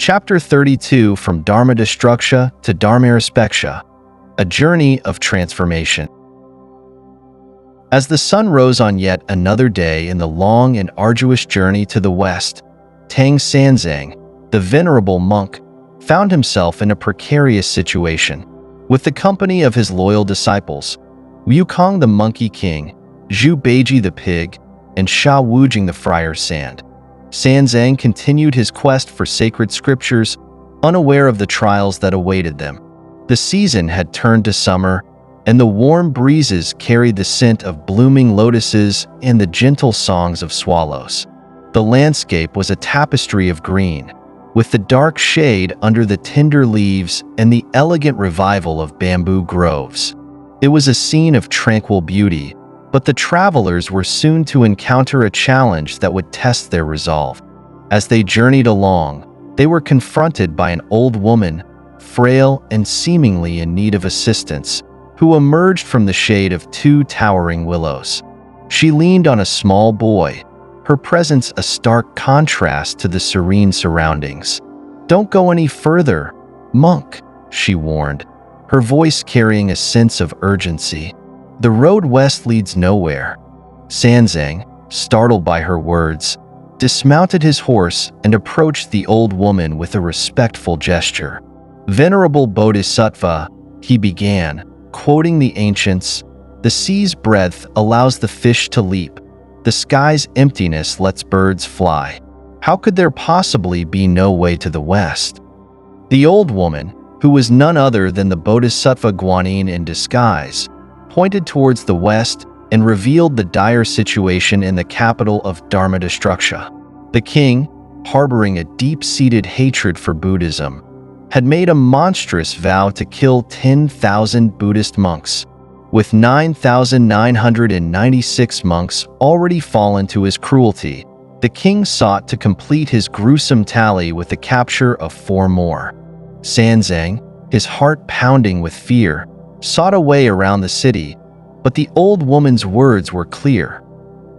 Chapter 32, From Dharmadestructia to Dharmarespectia, a journey of transformation. As the sun rose on yet another day in the long and arduous journey to the west, Tang Sanzang, the venerable monk, found himself in a precarious situation. With the company of his loyal disciples, Wukong the Monkey King, Zhu Beiji the Pig, and Sha Wujing the Friar Sand, Sanzang continued his quest for sacred scriptures, unaware of the trials that awaited them. The season had turned to summer, and the warm breezes carried the scent of blooming lotuses and the gentle songs of swallows. The landscape was a tapestry of green, with the dark shade under the tender leaves and the elegant revival of bamboo groves. It was a scene of tranquil beauty, but the travelers were soon to encounter a challenge that would test their resolve. As they journeyed along, they were confronted by an old woman, frail and seemingly in need of assistance, who emerged from the shade of two towering willows. She leaned on a small boy, her presence a stark contrast to the serene surroundings. "Don't go any further, monk," she warned, her voice carrying a sense of urgency. "The road west leads nowhere." Sanzang, startled by her words, dismounted his horse and approached the old woman with a respectful gesture. "Venerable Bodhisattva," he began, quoting the ancients, "the sea's breadth allows the fish to leap. The sky's emptiness lets birds fly. How could there possibly be no way to the west?" The old woman, who was none other than the Bodhisattva Guanyin in disguise, pointed towards the west and revealed the dire situation in the capital of Dharmadestructia. The king, harboring a deep-seated hatred for Buddhism, had made a monstrous vow to kill 10,000 Buddhist monks. With 9,996 monks already fallen to his cruelty, the king sought to complete his gruesome tally with the capture of 4 more. Sanzang, his heart pounding with fear, sought a way around the city, but the old woman's words were clear.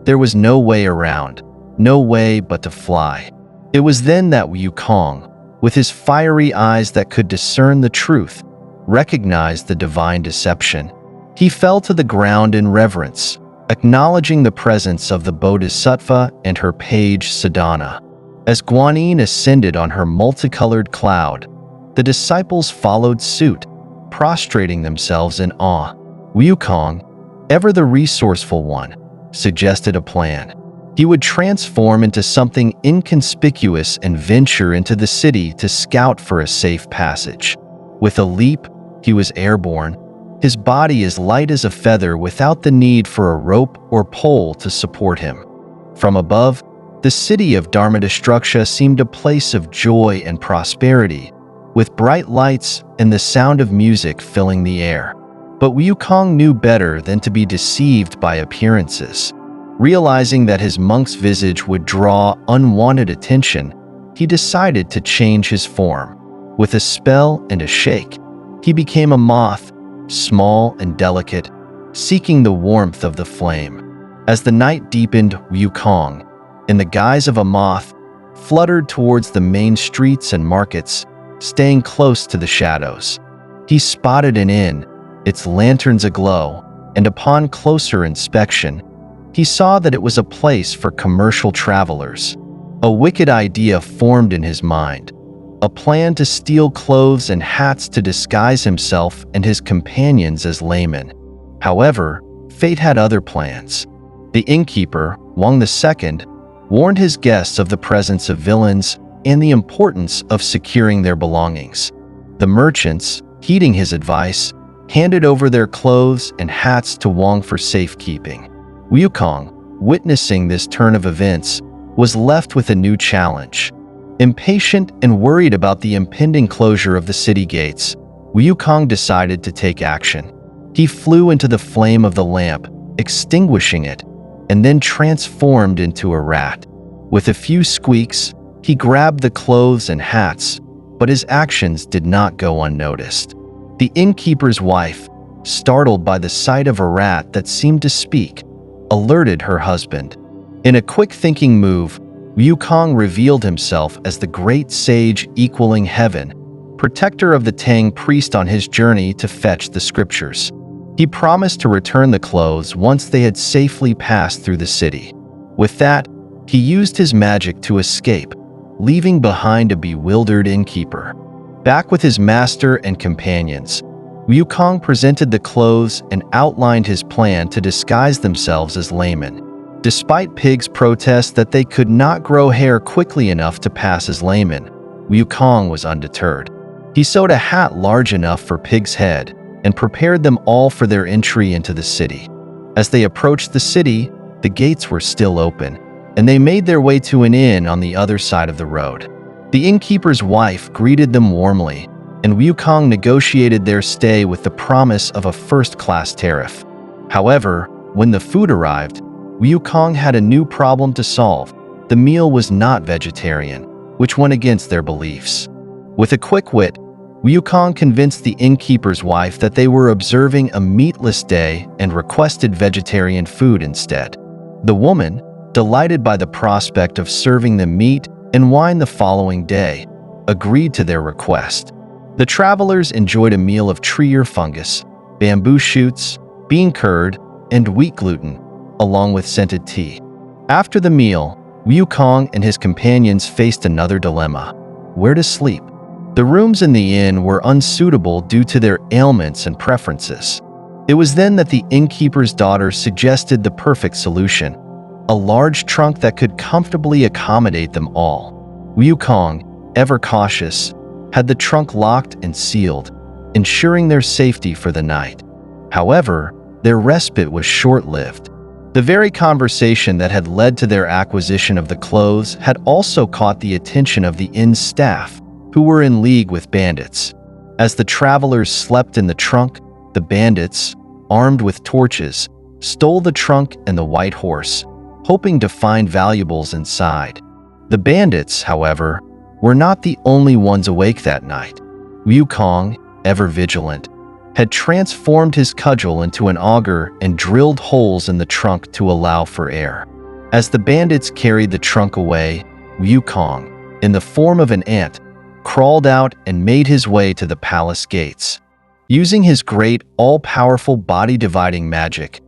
There was no way around, no way but to fly. It was then that Wukong, with his fiery eyes that could discern the truth, recognized the divine deception. He fell to the ground in reverence, acknowledging the presence of the Bodhisattva and her page Sadhana. As Guanyin ascended on her multicolored cloud, the disciples followed suit, prostrating themselves in awe. Wukong, ever the resourceful one, suggested a plan. He would transform into something inconspicuous and venture into the city to scout for a safe passage. With a leap, he was airborne, his body as light as a feather without the need for a rope or pole to support him. From above, the city of Dharmadestructia seemed a place of joy and prosperity, with bright lights and the sound of music filling the air. But Wukong knew better than to be deceived by appearances. Realizing that his monk's visage would draw unwanted attention, he decided to change his form. With a spell and a shake, he became a moth, small and delicate, seeking the warmth of the flame. As the night deepened, Wukong, in the guise of a moth, fluttered towards the main streets and markets, staying close to the shadows. He spotted an inn, its lanterns aglow, and upon closer inspection, he saw that it was a place for commercial travelers. A wicked idea formed in his mind, a plan to steal clothes and hats to disguise himself and his companions as laymen. However, fate had other plans. The innkeeper, Wang II, warned his guests of the presence of villains and the importance of securing their belongings. The merchants, heeding his advice, handed over their clothes and hats to Wang for safekeeping. Wukong, witnessing this turn of events, was left with a new challenge. Impatient and worried about the impending closure of the city gates, Wukong decided to take action. He flew into the flame of the lamp, extinguishing it, and then transformed into a rat. With a few squeaks, he grabbed the clothes and hats, but his actions did not go unnoticed. The innkeeper's wife, startled by the sight of a rat that seemed to speak, alerted her husband. In a quick thinking move, Wukong revealed himself as the great sage equaling heaven, protector of the Tang priest on his journey to fetch the scriptures. He promised to return the clothes once they had safely passed through the city. With that, he used his magic to escape, leaving behind a bewildered innkeeper. Back with his master and companions, Wukong presented the clothes and outlined his plan to disguise themselves as laymen. Despite Pig's protest that they could not grow hair quickly enough to pass as laymen, Wukong was undeterred. He sewed a hat large enough for Pig's head and prepared them all for their entry into the city. As they approached the city, the gates were still open, and they made their way to an inn on the other side of the road. The innkeeper's wife greeted them warmly, and Wukong negotiated their stay with the promise of a first-class tariff. However, when the food arrived, Wukong had a new problem to solve. The meal was not vegetarian, which went against their beliefs. With a quick wit, Wukong convinced the innkeeper's wife that they were observing a meatless day and requested vegetarian food instead. The woman, delighted by the prospect of serving them meat and wine the following day, agreed to their request. The travelers enjoyed a meal of treacherous fungus, bamboo shoots, bean curd, and wheat gluten, along with scented tea. After the meal, Wukong and his companions faced another dilemma: where to sleep. The rooms in the inn were unsuitable due to their ailments and preferences. It was then that the innkeeper's daughter suggested the perfect solution: a large trunk that could comfortably accommodate them all. Wukong, ever cautious, had the trunk locked and sealed, ensuring their safety for the night. However, their respite was short-lived. The very conversation that had led to their acquisition of the clothes had also caught the attention of the inn's staff, who were in league with bandits. As the travelers slept in the trunk, the bandits, armed with torches, stole the trunk and the white horse, hoping to find valuables inside. The bandits, however, were not the only ones awake that night. Wukong, ever vigilant, had transformed his cudgel into an auger and drilled holes in the trunk to allow for air. As the bandits carried the trunk away, Wukong, in the form of an ant, crawled out and made his way to the palace gates. Using his great, all-powerful body-dividing magic,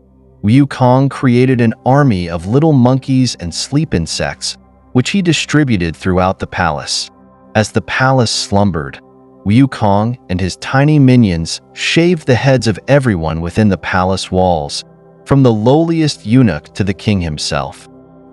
Wukong created an army of little monkeys and sleep insects, which he distributed throughout the palace. As the palace slumbered, Wukong and his tiny minions shaved the heads of everyone within the palace walls, from the lowliest eunuch to the king himself.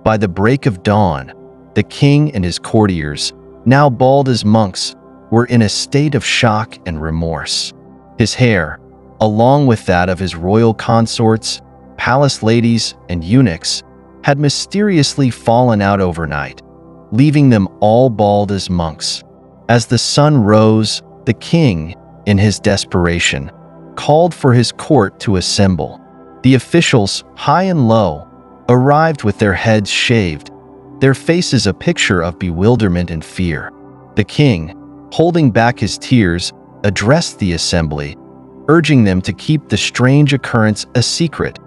By the break of dawn, the king and his courtiers, now bald as monks, were in a state of shock and remorse. His hair, along with that of his royal consorts, palace ladies, and eunuchs, had mysteriously fallen out overnight, leaving them all bald as monks. As the sun rose, the king, in his desperation, called for his court to assemble. The officials, high and low, arrived with their heads shaved, their faces a picture of bewilderment and fear. The king, holding back his tears, addressed the assembly, urging them to keep the strange occurrence a secret,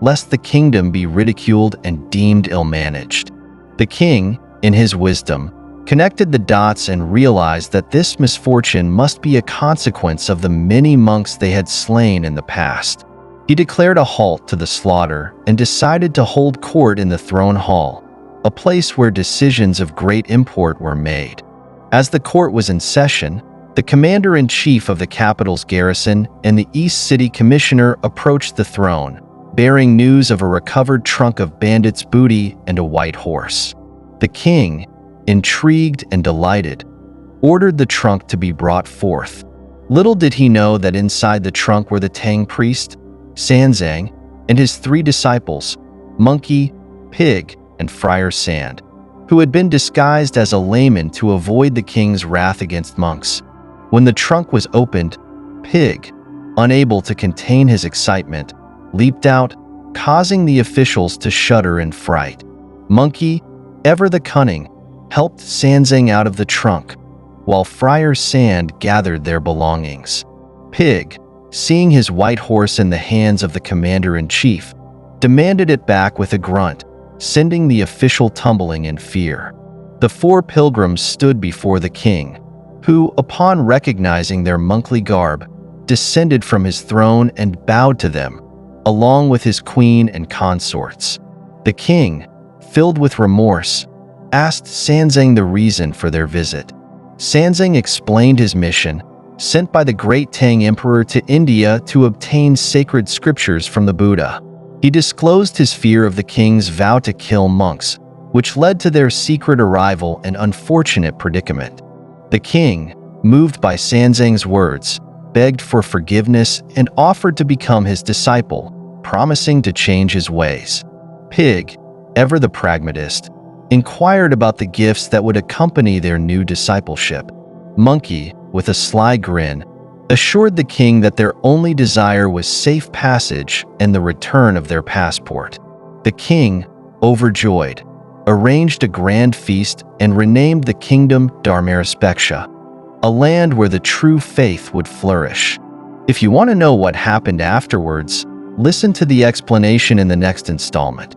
lest the kingdom be ridiculed and deemed ill-managed. The king, in his wisdom, connected the dots and realized that this misfortune must be a consequence of the many monks they had slain in the past. He declared a halt to the slaughter and decided to hold court in the throne hall, a place where decisions of great import were made. As the court was in session, the commander-in-chief of the capital's garrison and the East City Commissioner approached the throne, bearing news of a recovered trunk of bandits' booty and a white horse. The king, intrigued and delighted, ordered the trunk to be brought forth. Little did he know that inside the trunk were the Tang priest, Sanzang, and his 3 disciples, Monkey, Pig, and Friar Sand, who had been disguised as a layman to avoid the king's wrath against monks. When the trunk was opened, Pig, unable to contain his excitement, leaped out, causing the officials to shudder in fright. Monkey, ever the cunning, helped Sanzang out of the trunk, while Friar Sand gathered their belongings. Pig, seeing his white horse in the hands of the commander-in-chief, demanded it back with a grunt, sending the official tumbling in fear. The 4 pilgrims stood before the king, who, upon recognizing their monkly garb, descended from his throne and bowed to them, along with his queen and consorts. The king, filled with remorse, asked Sanzang the reason for their visit. Sanzang explained his mission, sent by the great Tang emperor to India to obtain sacred scriptures from the Buddha. He disclosed his fear of the king's vow to kill monks, which led to their secret arrival and unfortunate predicament. The king, moved by Sanzang's words, begged for forgiveness and offered to become his disciple, promising to change his ways. Pig, ever the pragmatist, inquired about the gifts that would accompany their new discipleship. Monkey, with a sly grin, assured the king that their only desire was safe passage and the return of their passport. The king, overjoyed, arranged a grand feast and renamed the kingdom Dharmarespectia, a land where the true faith would flourish. If you want to know what happened afterwards, listen to the explanation in the next installment.